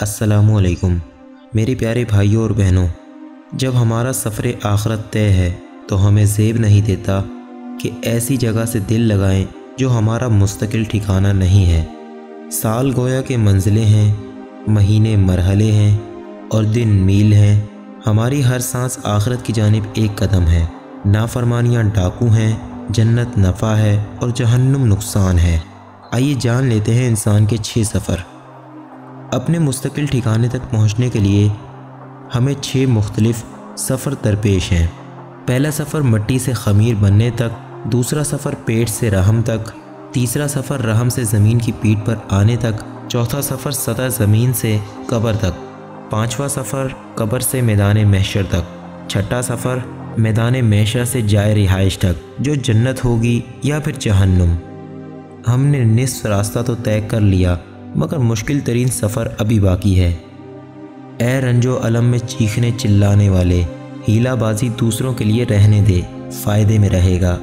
السلام علیکم میرے پیارے بھائیوں اور بہنوں، جب ہمارا سفر آخرت طے ہے تو ہمیں زیب نہیں دیتا کہ ایسی جگہ سے دل لگائیں جو ہمارا مستقل ٹھکانہ نہیں ہے۔ سال گویا کہ منزلیں ہیں، مہینے مرحلے ہیں اور دن میل ہیں۔ ہماری ہر سانس آخرت کی جانب ایک قدم ہے۔ نافرمانیاں ڈاکو ہیں، جنت نفع ہے اور جہنم نقصان ہے۔ آئیے جان لیتے ہیں انسان کے 6 سفر۔ اپنے مستقل ٹھکانے تک پہنچنے کے لیے ہمیں 6 مختلف سفر درپیش ہیں۔ پہلا سفر مٹی سے خمیر بننے تک، دوسرا سفر پیٹ سے رحم تک، تیسرا سفر رحم سے زمین کی پیٹھ پر آنے تک، چوتھا سفر سطح زمین سے قبر تک، پانچواں سفر قبر سے میدان محشر تک، چھٹا سفر میدان محشر سے جائے رہائش تک جو جنت ہوگی یا پھر جہنم۔ ہم نے نصف راستہ تو طے کر لیا، مگر مشکل ترین سفر ابھی باقی ہے۔ اے رنج و الم میں چیخنے چلانے والے، ہیلا بازی دوسروں کے لیے رہنے دے، فائدے میں رہے گا۔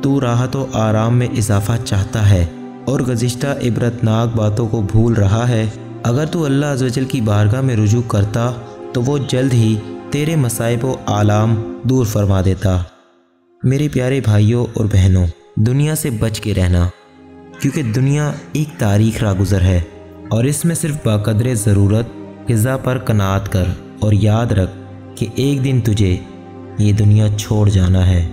تو راحت و آرام میں اضافہ چاہتا ہے اور گزشتہ عبرتناک باتوں کو بھول رہا ہے، اگر تو اللہ عز و جل کی بارگاہ میں رجوع کرتا تو وہ جلد ہی تیرے مصائب و آلام دور فرما دیتا۔ میرے پیارے بھائیوں اور بہنوں، دنیا سے بچ کے رہنا، کیونکہ دنیا ایک تاریخ راگزر ہے اور اس میں صرف باقدر ضرورت غذا پر قناعت کر اور یاد رکھ کہ ایک دن تجھے یہ دنیا چھوڑ جانا ہے۔